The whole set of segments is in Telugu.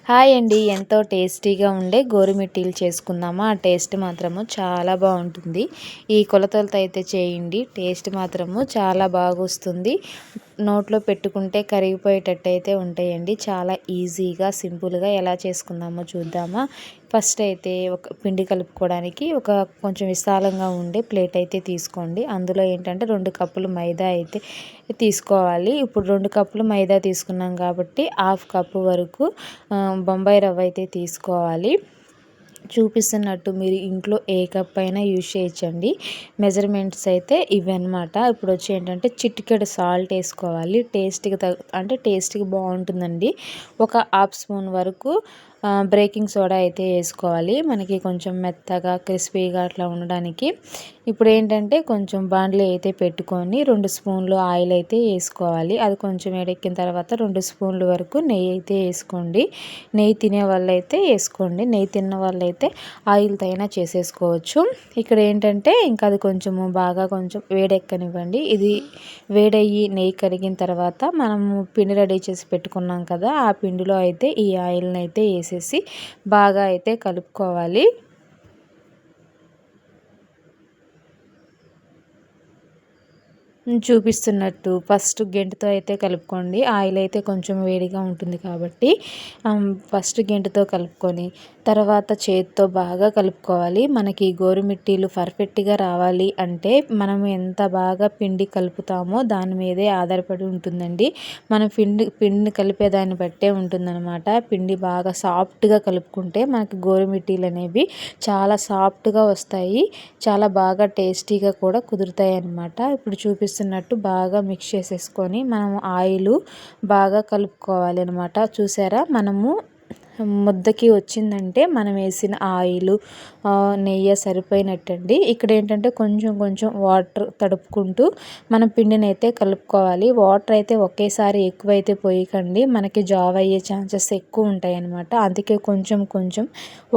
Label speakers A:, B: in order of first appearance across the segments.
A: హాయ్ అండి. ఎంతో టేస్టీగా ఉండే గోరుమిట్టీలు చేసుకుందామా. ఆ టేస్ట్ మాత్రము చాలా బాగుంటుంది. ఈ కొలతలతో అయితే చేయండి. టేస్ట్ మాత్రము చాలా బాగా వస్తుంది. నోట్లో పెట్టుకుంటే కరిగిపోయేటట్టు అయితే ఉంటాయండి. చాలా ఈజీగా సింపుల్గా ఎలా చేసుకుందామో చూద్దామా. ఫస్ట్ అయితే ఒక పిండి కలుపుకోవడానికి కొంచెం విశాలంగా ఉండే ప్లేట్ అయితే తీసుకోండి. అందులో ఏంటంటే 2 కప్పులు మైదా అయితే తీసుకోవాలి. ఇప్పుడు 2 కప్పులు మైదా తీసుకున్నాం కాబట్టి హాఫ్ కప్పు వరకు బొంబాయి రవ్వ అయితే తీసుకోవాలి. చూపిస్తున్నట్టు మీరు ఇంట్లో ఏ కప్ అయినా యూజ్ చేయొచ్చండి. మెజర్మెంట్స్ అయితే ఇవన్నమాట. ఇప్పుడు వచ్చి ఏంటంటే చిటికెడు సాల్ట్ వేసుకోవాలి. టేస్ట్కి బాగుంటుందండి. ఒక హాఫ్ స్పూన్ వరకు బేకింగ్ సోడా అయితే వేసుకోవాలి, మనకి కొంచెం మెత్తగా క్రిస్పీగా అట్లా ఉండడానికి. ఇప్పుడు ఏంటంటే కొంచెం బాండ్లీ అయితే పెట్టుకొని 2 స్పూన్లు ఆయిల్ అయితే వేసుకోవాలి. అది కొంచెం వేడెక్కిన తర్వాత 2 స్పూన్ల వరకు నెయ్యి అయితే వేసుకోండి. నెయ్యి తినే వాళ్ళైతే వేసుకోండి, నెయ్యి తిన్న వాళ్ళైతే ఆయిల్తో అయినా చేసేసుకోవచ్చు. ఇక్కడ ఏంటంటే ఇంకా అది కొంచెం వేడెక్కనివ్వండి. ఇది వేడయ్యి నెయ్యి కరిగిన తర్వాత మనము పిండి రెడీ చేసి పెట్టుకున్నాం కదా, ఆ పిండిలో అయితే ఈ ఆయిల్ని అయితే వేసేసి బాగా అయితే కలుపుకోవాలి. చూపిస్తున్నట్టు ఫస్ట్ గెంటుతో అయితే కలుపుకోండి. ఆయిల్ అయితే కొంచెం వేడిగా ఉంటుంది కాబట్టి ఫస్ట్ గెంటుతో కలుపుకొని తర్వాత చేతితో బాగా కలుపుకోవాలి. మనకి గోరుమిట్టీలు పర్ఫెక్ట్గా రావాలి అంటే మనం ఎంత బాగా పిండి కలుపుతామో దాని మీదే ఆధారపడి ఉంటుందండి. మనం పిండిని కలిపేదాన్ని బట్టే ఉంటుందన్నమాట. పిండి బాగా సాఫ్ట్గా కలుపుకుంటే మనకి గోరుమిట్టీలు అనేవి చాలా సాఫ్ట్గా వస్తాయి, చాలా బాగా టేస్టీగా కూడా కుదురుతాయి అన్నమాట. ఇప్పుడు చూపిస్తున్నట్టు బాగా మిక్స్ చేసేసుకొని మనం ఆయిల్ బాగా కలుపుకోవాలి అనమాట. చూసారా, మనము ముద్దకి వచ్చిందంటే మనం వేసిన ఆయిల్ నెయ్యి సరిపోయినట్టండి. ఇక్కడ ఏంటంటే కొంచెం వాటర్ తడుపుకుంటూ మనం పిండిని అయితే కలుపుకోవాలి. వాటర్ అయితే ఒకేసారి ఎక్కువైతే పోయకండి, మనకి జావ్ అయ్యే ఛాన్సెస్ ఎక్కువ ఉంటాయి అన్నమాట. అందుకే కొంచెం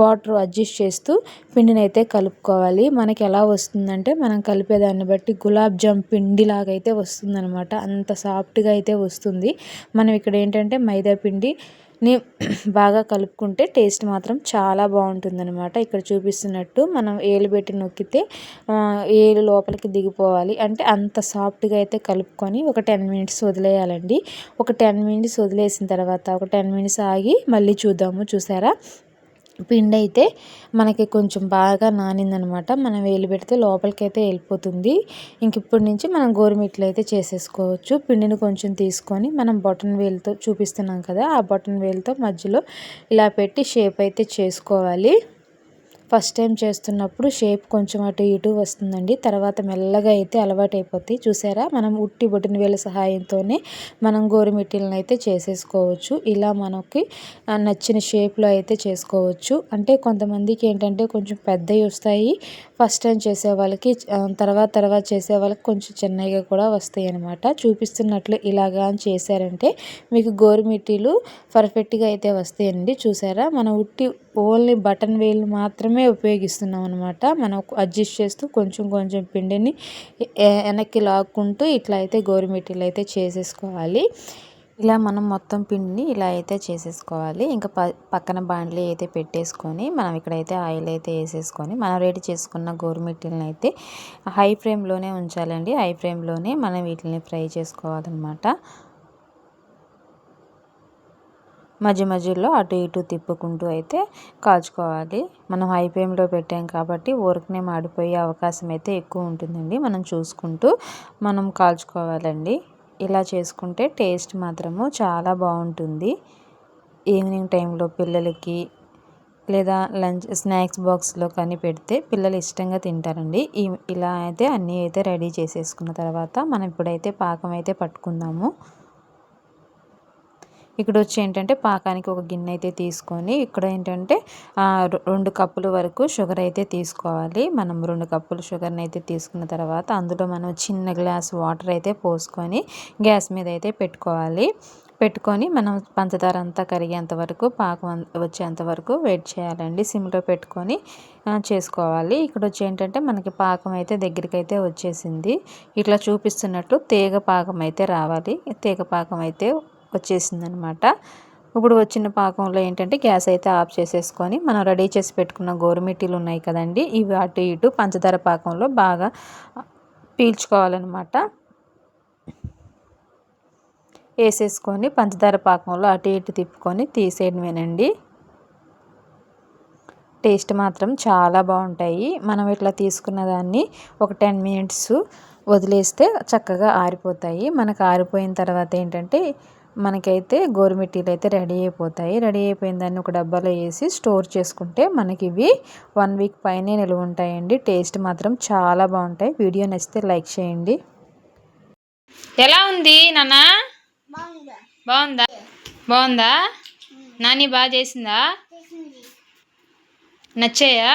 A: వాటర్ అడ్జస్ట్ చేస్తూ పిండిని అయితే కలుపుకోవాలి. మనకి ఎలా వస్తుందంటే మనం కలిపేదాన్ని బట్టి గులాబ్ జామ్ పిండిలాగా అయితే వస్తుందన్నమాట. అంత సాఫ్ట్గా అయితే వస్తుంది. మనం ఇక్కడ ఏంటంటే మైదా పిండిని బాగా కలుపుకుంటే టేస్ట్ మాత్రం చాలా బాగుంటుందన్నమాట. ఇక్కడ చూపిస్తున్నట్టు మనం ఏలు పెట్టి నొక్కితే ఏలు లోపలికి దిగిపోవాలి, అంటే అంత సాఫ్ట్గా అయితే కలుపుకొని ఒక 10 మినిట్స్ వదిలేయాలండి. ఒక 10 మినిట్స్ వదిలేసిన తర్వాత ఒక 10 మినిట్స్ ఆగి మళ్ళీ చూద్దాము. చూసారా, పిండి అయితే మనకి కొంచెం బాగా నానిందనమాట. మనం వేలు పెడితే లోపలికి అయితే వెళ్ళిపోతుంది. ఇంక ఇప్పటి నుంచి మనం గోరుమిట్లు అయితే చేసేసుకోవచ్చు. పిండిని కొంచెం తీసుకొని మనం బటన్ వేలుతో చూపిస్తున్నాం కదా, ఆ బటన్ వేలుతో మధ్యలో ఇలా పెట్టి షేప్ అయితే చేసుకోవాలి. ఫస్ట్ టైం చేస్తున్నప్పుడు షేప్ కొంచెం అటు ఇటు వస్తుందండి, తర్వాత మెల్లగా అయితే అలవాటు అయిపోతాయి. చూసారా, మనం ఉట్టి బొటిన వేల సహాయంతోనే మనం గోరుమిట్టీలను అయితే చేసేసుకోవచ్చు. ఇలా మనకి నచ్చిన షేప్లో అయితే చేసుకోవచ్చు. అంటే కొంతమందికి ఏంటంటే కొంచెం పెద్దవి వస్తాయి ఫస్ట్ టైం చేసే వాళ్ళకి, తర్వాత చేసే వాళ్ళకి కొంచెం చిన్నగా కూడా వస్తాయి అన్నమాట. చూపిస్తున్నట్లు ఇలాగా చేశారంటే మీకు గోరుమిట్టీలు పర్ఫెక్ట్గా అయితే వస్తాయండి. చూసారా, మనం ఓన్లీ బటన్ వేలు మాత్రమే ఉపయోగిస్తున్నాం అనమాట. మనం అడ్జస్ట్ చేస్తూ కొంచెం పిండిని వెనక్కి లాక్కుంటూ ఇట్లా అయితే గోరుమిట్టీలు అయితే చేసేసుకోవాలి. ఇలా మనం మొత్తం పిండిని ఇలా అయితే చేసేసుకోవాలి. ఇంకా పక్కన బాండ్లీ అయితే పెట్టేసుకొని మనం ఇక్కడైతే ఆయిల్ అయితే వేసేసుకొని మనం రెడీ చేసుకున్న గోరుమిట్టీలను అయితే హై ఫ్లేమ్లోనే ఉంచాలండి. హై ఫ్లేమ్లోనే మనం వీటిని ఫ్రై చేసుకోవాలన్నమాట. మధ్యలో అటు ఇటు తిప్పుకుంటూ అయితే కాల్చుకోవాలి. మనం హై ఫ్లేమ్లో పెట్టాం కాబట్టి ఊరికనే మాడిపోయే అవకాశం అయితే ఎక్కువ ఉంటుందండి. మనం చూసుకుంటూ మనం కాల్చుకోవాలండి. ఇలా చేసుకుంటే టేస్ట్ మాత్రము చాలా బాగుంటుంది. ఈవినింగ్ టైంలో పిల్లలకి లేదా స్నాక్స్ బాక్స్లో కానీ పెడితే పిల్లలు ఇష్టంగా తింటారండి. ఇలా అయితే అన్నీ అయితే రెడీ చేసేసుకున్న తర్వాత మనం ఇప్పుడైతే పాకం అయితే పట్టుకుందాము. ఇక్కడ వచ్చి ఏంటంటే పాకానికి ఒక గిన్నె అయితే తీసుకొని ఇక్కడ ఏంటంటే 2 కప్పుల వరకు షుగర్ అయితే తీసుకోవాలి. మనం 2 కప్పుల షుగర్ని అయితే తీసుకున్న తర్వాత అందులో మనం చిన్న గ్లాస్ వాటర్ అయితే పోసుకొని గ్యాస్ మీద అయితే పెట్టుకొని మనం పంచదార అంతా కరిగేంత వరకు పాకం వచ్చేంత వరకు వెయిట్ చేయాలండి. సిమ్లో పెట్టుకొని చేసుకోవాలి. ఇక్కడ వచ్చి ఏంటంటే మనకి పాకం అయితే దగ్గరికి అయితే వచ్చేసింది. ఇట్లా చూపిస్తున్నట్లు తీగ పాకం అయితే రావాలి. తీగ పాకం అయితే వచ్చేసిందనమాట. ఇప్పుడు వచ్చిన పాకంలో ఏంటంటే గ్యాస్ అయితే ఆఫ్ చేసేసుకొని మనం రెడీ చేసి పెట్టుకున్న గోరుమిట్టీలు ఉన్నాయి కదండి, ఇవి అటు ఇటు పంచదార పాకంలో బాగా పీల్చుకోవాలన్నమాట. వేసేసుకొని పంచదార పాకంలో అటు ఇటు తిప్పుకొని తీసేయడమేనండి. టేస్ట్ మాత్రం చాలా బాగుంటాయి. మనం ఇట్లా తీసుకున్న దాన్ని ఒక 10 మినిట్స్ వదిలేస్తే చక్కగా ఆరిపోతాయి. మనకు ఆరిపోయిన తర్వాత ఏంటంటే మనకైతే గోరుమిట్టీలు అయితే రెడీ అయిపోతాయి. రెడీ అయిపోయిన దాన్ని ఒక డబ్బాలో వేసి స్టోర్ చేసుకుంటే మనకి ఇవి 1 వీక్ పైనే నిలువ ఉంటాయండి. టేస్ట్ మాత్రం చాలా బాగుంటాయి. వీడియో నచ్చితే లైక్ చేయండి. ఎలా ఉంది నాన్న? బాగుందా? బాగుందా? నాని బాగా చేసిందా? నచ్చాయా?